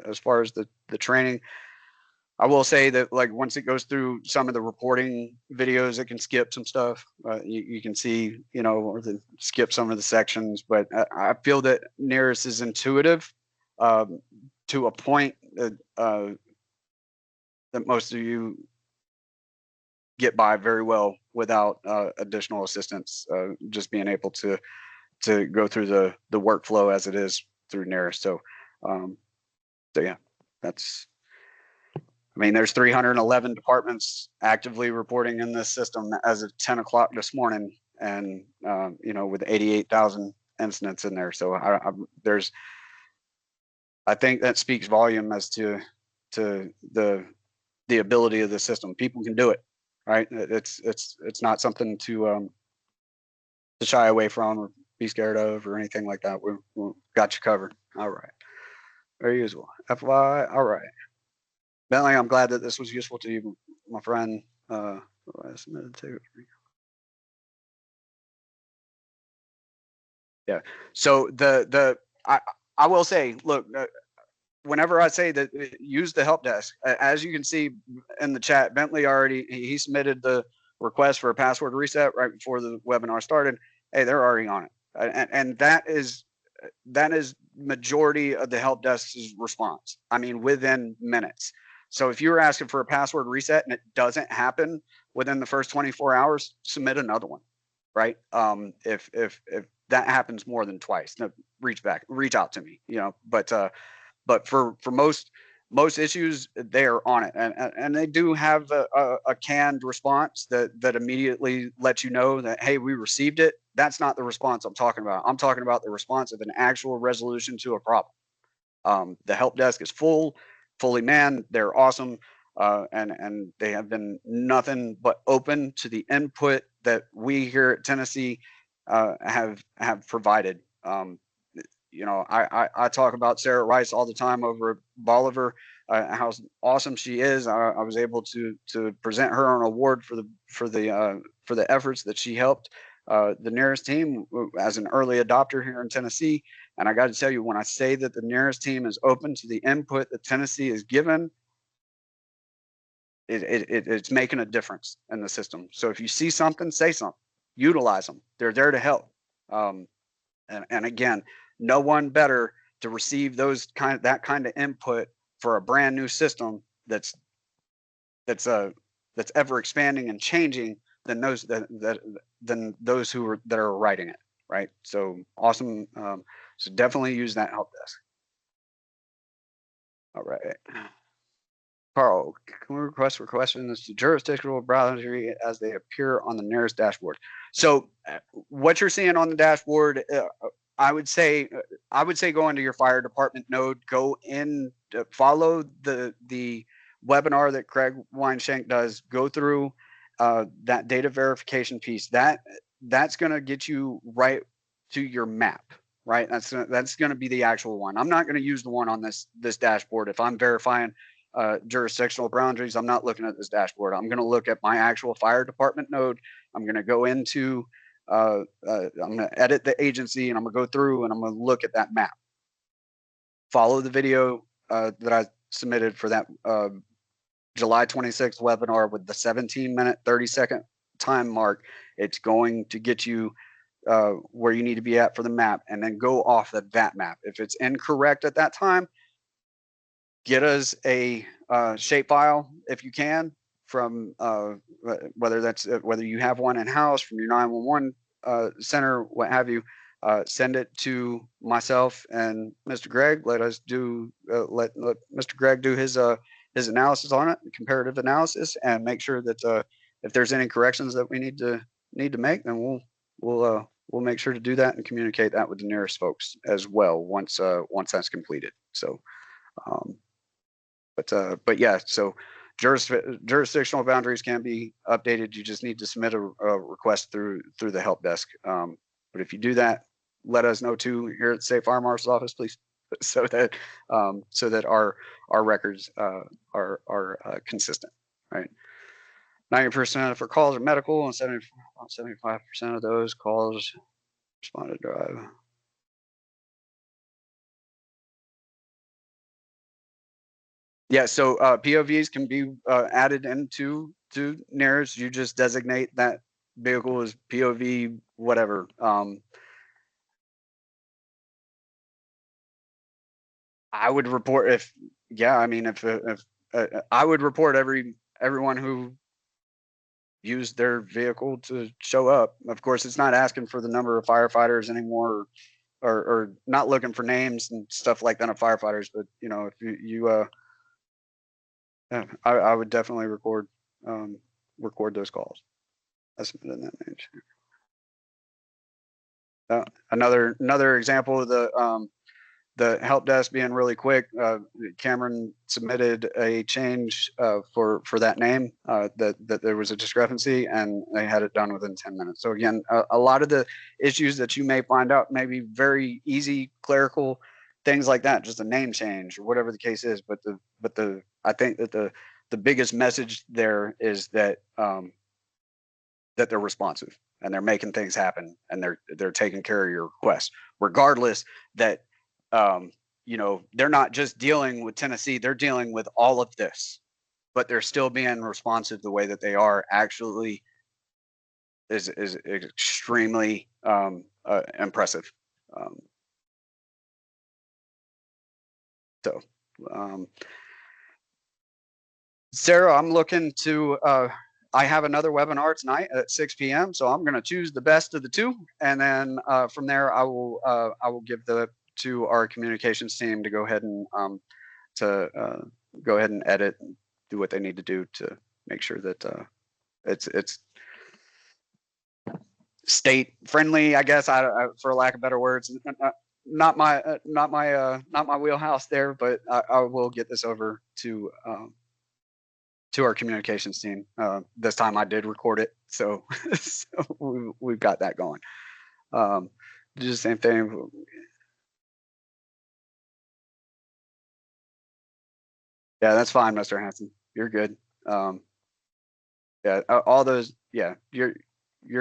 as far as the training. I will say that, like, once it goes through some of the reporting videos, it can skip some stuff. You can see, or skip some of the sections, but I feel that NERIS is intuitive to a point that most of you get by very well without additional assistance, just being able to go through the workflow as it is through NERIS. So yeah, that's, I mean, there's 311 departments actively reporting in this system as of 10 o'clock this morning, and with 88,000 incidents in there. So I think that speaks volume as to the ability of the system. People can do it, right? It's not something to shy away from or be scared of or anything like that. We got you covered. All right. Very useful. FY. All right. Bentley, I'm glad that this was useful to you, my friend. I submitted to. Yeah. So I will say, look, whenever I say that, use the help desk. As you can see in the chat, Bentley already he submitted the request for a password reset right before the webinar started. Hey, they're already on it, and that is majority of the help desk's response. I mean, within minutes. So if you were asking for a password reset and it doesn't happen within the first 24 hours, submit another one, right? If that happens more than twice, no, reach out to me, but for most issues, they are on it, and they do have a canned response that immediately lets you know that, hey, we received it. That's not the response I'm talking about. I'm talking about the response of an actual resolution to a problem. The help desk is fully manned. They're awesome, and they have been nothing but open to the input that we here at Tennessee have provided. I talk about Sarah Rice all the time over at Bolivar. how awesome she is. I was able to present her an award for the efforts that she helped the NERIS team as an early adopter here in Tennessee. And I got to tell you, when I say that the NERIS team is open to the input that Tennessee is given, it's making a difference in the system. So if you see something, say something, utilize them. They're there to help. And again, no one better to receive that kind of input for a brand new system that's ever expanding and changing than those who are writing it, right? So awesome. So definitely use that help desk. All right. Carl, can we request for questions to jurisdictional boundary as they appear on the NERIS dashboard? So what you're seeing on the dashboard, I would say go into your fire department node, go in, follow the webinar that Craig Weinshank does, go through that data verification piece. That's going to get you right to your map, right? That's going to be the actual one. I'm not going to use the one on this dashboard. If I'm verifying jurisdictional boundaries, I'm not looking at this dashboard. I'm going to look at my actual fire department node. I'm going to go into I'm going to edit the agency, and I'm going to go through and I'm going to look at that map. Follow the video that I submitted for that July 26th webinar with the 17-minute, 30-second time mark. It's going to get you where you need to be at for the map, and then go off of that map. If it's incorrect at that time, get us a shapefile if you can from whether you have one in house from your 911 center, what have you. Send it to myself and Mr. Greg. Let Mr. Greg do his analysis on it, comparative analysis, and make sure that if there's any corrections that we need to make, then we'll make sure to do that and communicate that with the NERIS folks as well once that's completed. So. But yeah, so jurisdictional boundaries can be updated. You just need to submit a request through the help desk. But if you do that, let us know too here at the State Fire Marshal's office, please, so that our records are consistent, right? 90% for calls are medical, and 75% of those calls responded drive. Yeah, so POVs can be added into NERIS. You just designate that vehicle as POV whatever. I would report if I would report everyone who used their vehicle to show up. Of course, it's not asking for the number of firefighters anymore, or not looking for names and stuff like that of firefighters. But if you yeah, I would definitely record those calls. That's in that range. Another example of the help desk being really quick. Cameron submitted a change for that name that there was a discrepancy, and they had it done within 10 minutes. So again, a lot of the issues that you may find out may be very easy clerical things like that, just a name change or whatever the case is. But I think that the biggest message there is that that they're responsive and they're making things happen, and they're taking care of your request, regardless that they're not just dealing with Tennessee, they're dealing with all of this, but they're still being responsive the way that they are actually is extremely impressive. Sarah, I'm looking to I have another webinar tonight at 6 p.m. So I'm going to choose the best of the two, and then from there I will give to our communications team to go ahead and edit and do what they need to do to make sure that it's state friendly, I guess, for lack of better words. Not my wheelhouse there, but I will get this over to our communications team. This time I did record it, so we've got that going. Do the same thing. Yeah, that's fine, Mr. Hanson. You're good. Yeah, all those. Yeah, you're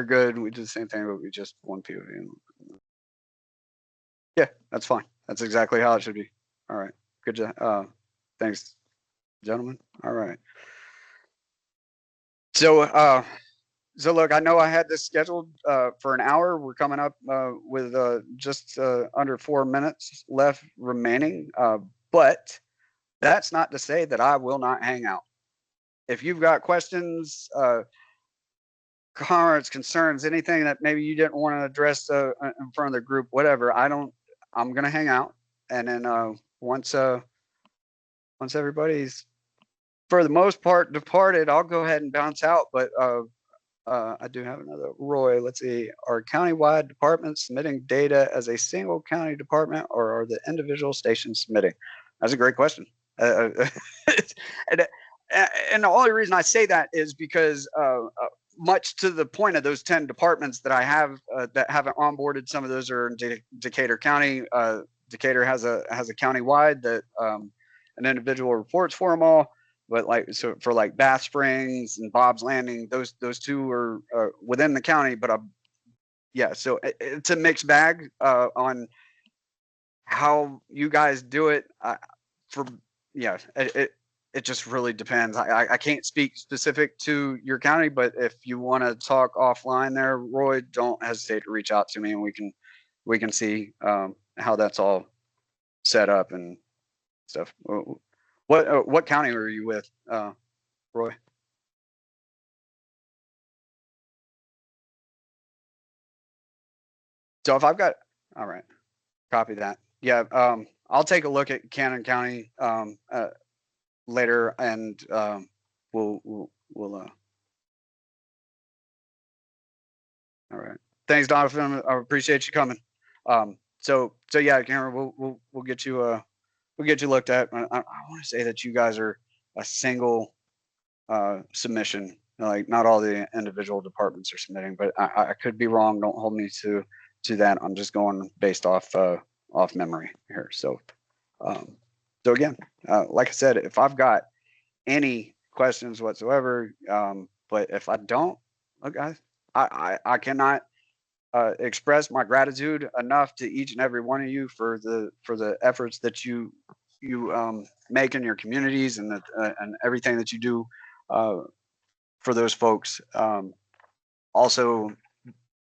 good. We did the same thing, but we just one POV. Yeah, that's fine. That's exactly how it should be. All right. Good job. Thanks, gentlemen. All right. So, so look, I know I had this scheduled for an hour. We're coming up with just under 4 minutes left remaining. But that's not to say that I will not hang out. If you've got questions, comments, concerns, anything that maybe you didn't want to address in front of the group, whatever, I'm gonna hang out, and then once everybody's for the most part departed, I'll go ahead and bounce out. But I do have another. Roy, let's see. Are countywide departments submitting data as a single county department, or are the individual stations submitting? That's a great question. And, and the only reason I say that is because much to the point of those 10 departments that I have that haven't onboarded, some of those are in Decatur County. Decatur has a countywide that an individual reports for them all. But like, so for like Bath Springs and Bob's Landing, those two are within the county. But yeah, so it's a mixed bag on how you guys do it. For yeah, it just really depends. I can't speak specific to your county, but if you want to talk offline there, Roy, don't hesitate to reach out to me, and we can see how that's all set up and stuff. What county were you with, Roy? So if I've got, all right, copy that. Yeah, I'll take a look at Cannon County later, and we'll all right. Thanks, Donovan. I appreciate you coming. So yeah, Cameron, we'll get you looked at. I want to say that you guys are a single submission. Like not all the individual departments are submitting, but I could be wrong. Don't hold me to that. I'm just going based off off memory here. Um, so again, like I said, if I've got any questions whatsoever, but if I don't, look, guys, I cannot express my gratitude enough to each and every one of you for the efforts that you make in your communities and everything that you do for those folks. Also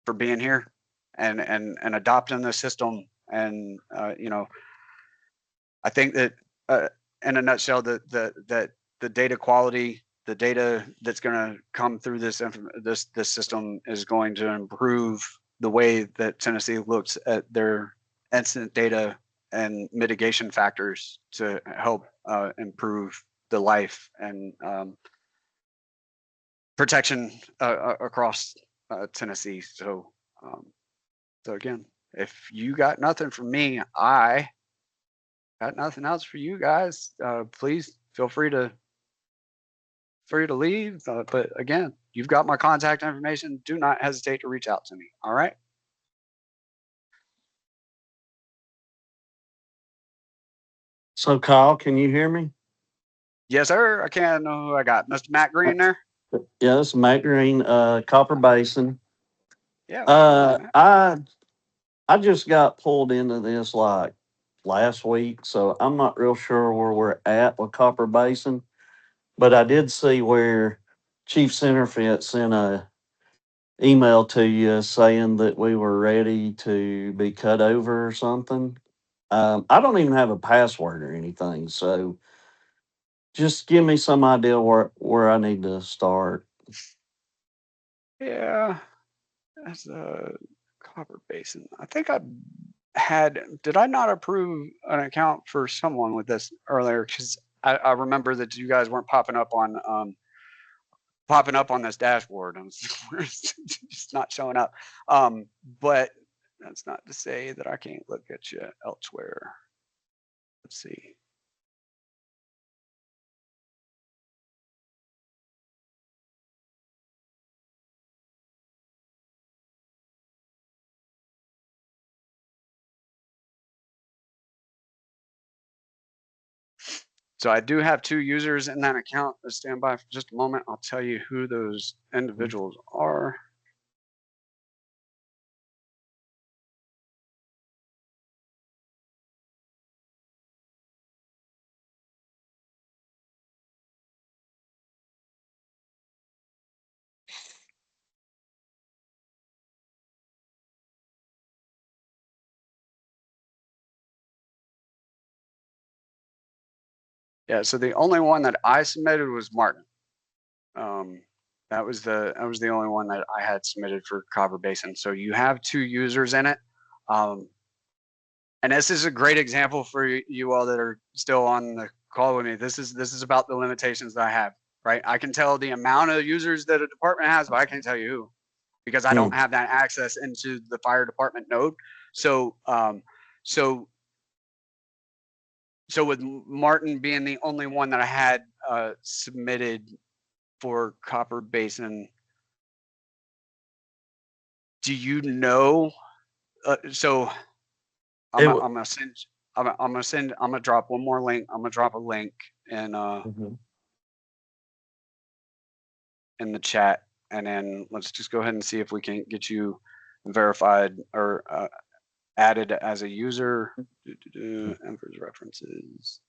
for being here and adopting the system. And you know, I think that in a nutshell, that the data quality, the data that's going to come through this system is going to improve the way that Tennessee looks at their incident data and mitigation factors to help improve the life and protection across Tennessee. Um, so again, if you got nothing from me, I got nothing else for you guys. Please feel free to leave. But again, you've got my contact information. Do not hesitate to reach out to me. All right. So, Kyle, can you hear me? Yes, sir. I can. Know who I got. Mr. Matt Green there. Yeah, this is Matt Green, Copper Basin. Yeah. What's going on, Matt? I just got pulled into this like last week, so I'm not real sure where we're at with Copper Basin. But I did see where Chief Centerfit sent a email to you saying that we were ready to be cut over or something. I don't even have a password or anything, so just give me some idea where I need to start. Yeah. That's Copper Basin. I think I had. Did I not approve an account for someone with this earlier? Because I remember that you guys weren't popping up on this dashboard. I'm just not showing up. But that's not to say that I can't look at you elsewhere. Let's see. So I do have 2 users in that account. Stand by for just a moment. I'll tell you who those individuals are. Yeah, so the only one that I submitted was Martin. That was the only one that I had submitted for Copper Basin. So you have 2 users in it. And this is a great example for you all that are still on the call with me. This is about the limitations that I have, right? I can tell the amount of users that a department has, but I can't tell you who, because I don't have that access into the fire department node. So so with Martin being the only one that I had submitted for Copper Basin, do you know? So I'm gonna drop one more link. I'm gonna drop a link in in the chat, and then let's just go ahead and see if we can get you verified or added as a user. Emperor's references.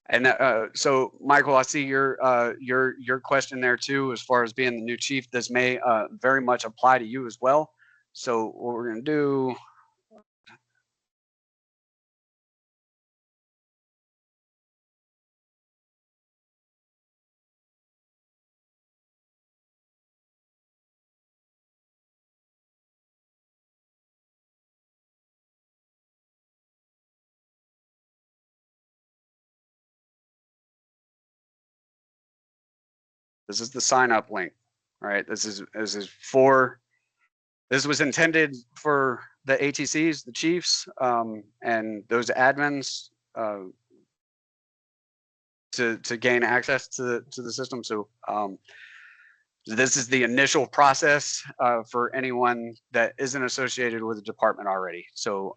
And so, Michael, I see your question there too, as far as being the new chief. This may very much apply to you as well. So what we're gonna do. This is the sign up link. All right. This was intended for the ATCs, the chiefs, and those admins to gain access to the system. So this is the initial process for anyone that isn't associated with the department already. So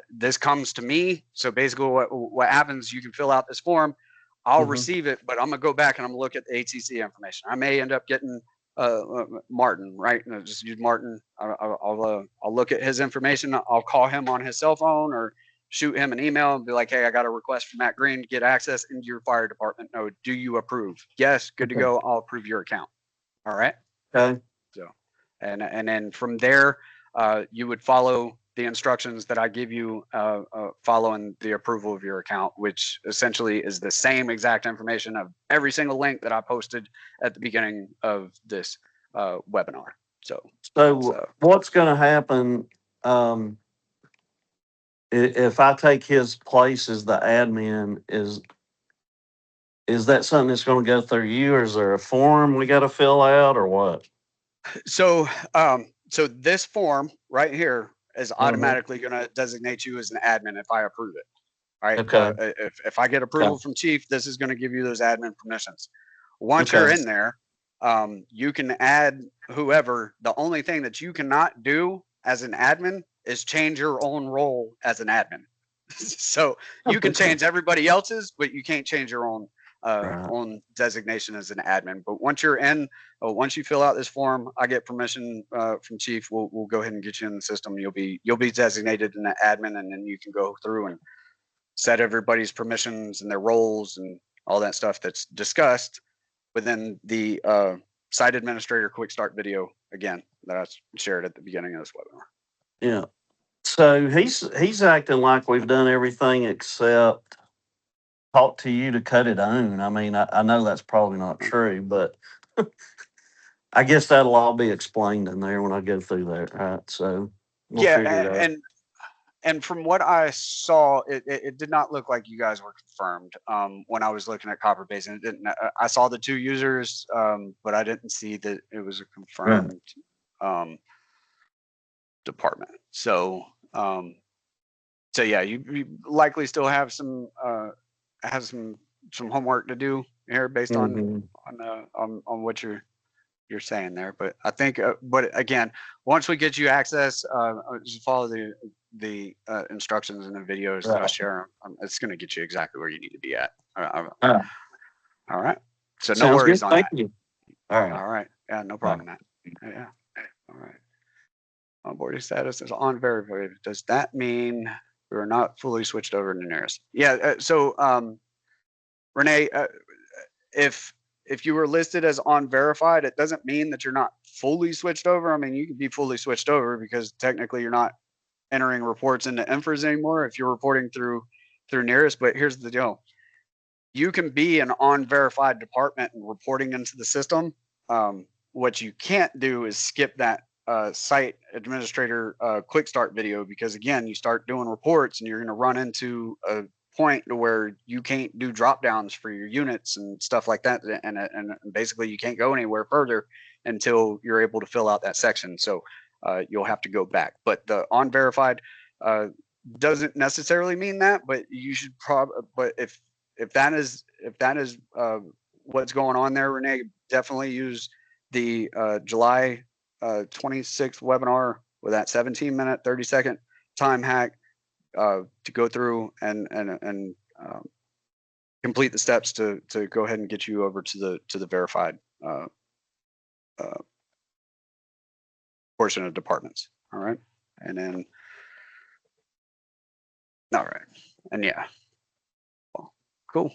this comes to me. So basically what happens, you can fill out this form. I'll receive it, but I'm gonna go back and I'm gonna look at the ATC information. I may end up getting Martin, right? And just use Martin. I'll look at his information. I'll call him on his cell phone or shoot him an email and be like, hey, I got a request from Matt Green to get access into your fire department node. Do you approve? Yes, good to go. I'll approve your account. All right. Okay. So, and then from there, you would follow the instructions that I give you following the approval of your account, which essentially is the same exact information of every single link that I posted at the beginning of this webinar. So what's going to happen if I take his place as the admin? Is that something that's going to go through you, or is there a form we got to fill out, or what? So so this form right here is automatically going to designate you as an admin if I approve it. All right. Okay. If I get approval from chief, this is going to give you those admin permissions. Once you're in there, you can add whoever. The only thing that you cannot do as an admin is change your own role as an admin. So you can change everybody else's, but you can't change your own own designation as an admin. But once you're in, once you fill out this form, I get permission from chief. We'll go ahead and get you in the system. You'll be designated an admin, and then you can go through and set everybody's permissions and their roles and all that stuff that's discussed within the site administrator quick start video again that I shared at the beginning of this webinar. Yeah. So he's acting like we've done everything except talk to you to cut it on. I mean, I know that's probably not true, but I guess that'll all be explained in there when I go through that, right? So we'll figure it out. And from what I saw, it did not look like you guys were confirmed when I was looking at Copper Basin. It didn't. I saw the 2 users, but I didn't see that it was a confirmed department. So so yeah, you likely still have some homework to do here based Mhm. on what you're saying there. But I think, but again, once we get you access, just follow the instructions and the videos that I Right. share. It's going to get you exactly where you need to be at. Uh, All right. So no Sounds worries good. on Thank that. you. All right. All right. Yeah, no All problem, Matt. Yeah. All right. Onboarding status is on verified. Does that mean we're not fully switched over to NERIS? Yeah. Renee, if you were listed as on verified, it doesn't mean that you're not fully switched over. I mean, you can be fully switched over because technically you're not entering reports into NFRS anymore if you're reporting through NERIS. But here's the deal: you can be an on verified department and reporting into the system. What you can't do is skip that site administrator quick start video, because again, you start doing reports and you're going to run into a point to where you can't do drop downs for your units and stuff like that, and basically you can't go anywhere further until you're able to fill out that section. So you'll have to go back. But the on verified doesn't necessarily mean that, but you should but if that is what's going on there, Renee, definitely use the July 26th webinar with that 17-minute 30-second time hack to go through and complete the steps to go ahead and get you over to the verified portion of departments. All right. And then all right. And yeah. Well, cool.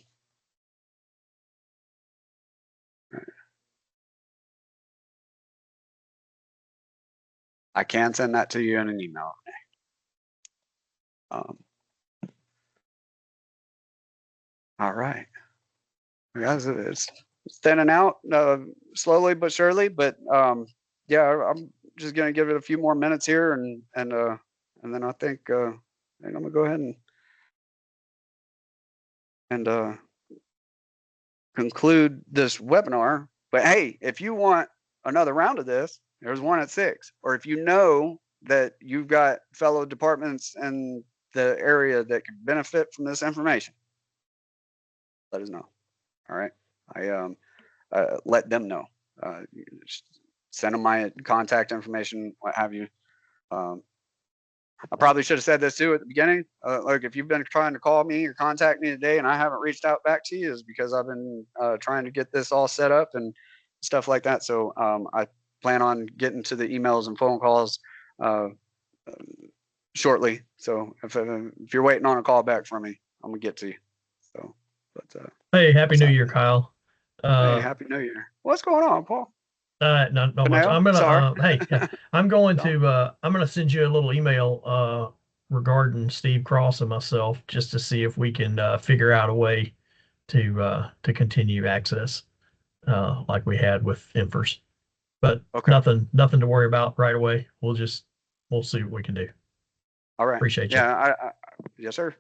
I can send that to you in an email. All right. Guys, it's thinning out slowly but surely, but yeah, I'm just gonna give it a few more minutes here, and then I think I'm gonna go ahead and conclude this webinar. But hey, if you want another round of this, there's one at 6. Or if you know that you've got fellow departments in the area that could benefit from this information, let us know. All right. I let them know. Send them my contact information, what have you. I probably should have said this too at the beginning. Like, if you've been trying to call me or contact me today and I haven't reached out back to you, is because I've been trying to get this all set up and stuff like that. So I plan on getting to the emails and phone calls shortly. So if you're waiting on a call back from me, I'm gonna get to you. So, but hey, happy New Year, Kyle. Hey, happy New Year. What's going on, Paul? Not much. I'm gonna hey, I'm going to send you a little email regarding Steve Cross and myself, just to see if we can figure out a way to continue access like we had with NFRS. But Okay. nothing to worry about right away. We'll see what we can do. All right. Appreciate you. Yeah, yes, sir.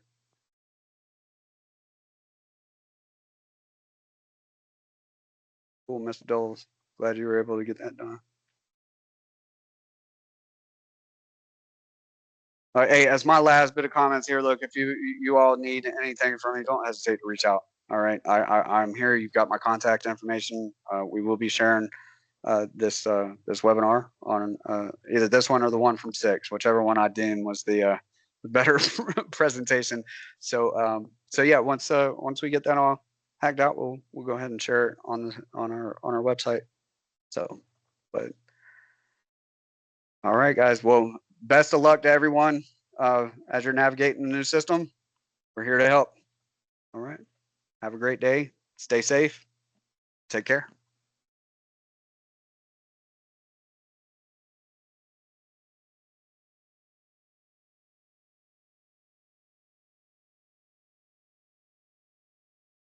Cool, Mr. Doles. Glad you were able to get that done. Hey, as my last bit of comments here, look, if you all need anything from me, don't hesitate to reach out. All right, I'm here. You've got my contact information. We will be sharing this webinar on either this one or the one from 6, whichever one I deem was the better presentation. So yeah, once we get that all hacked out, we'll go ahead and share it on our website. So, but all right, guys. Well, best of luck to everyone as you're navigating the new system. We're here to help. All right. Have a great day. Stay safe. Take care.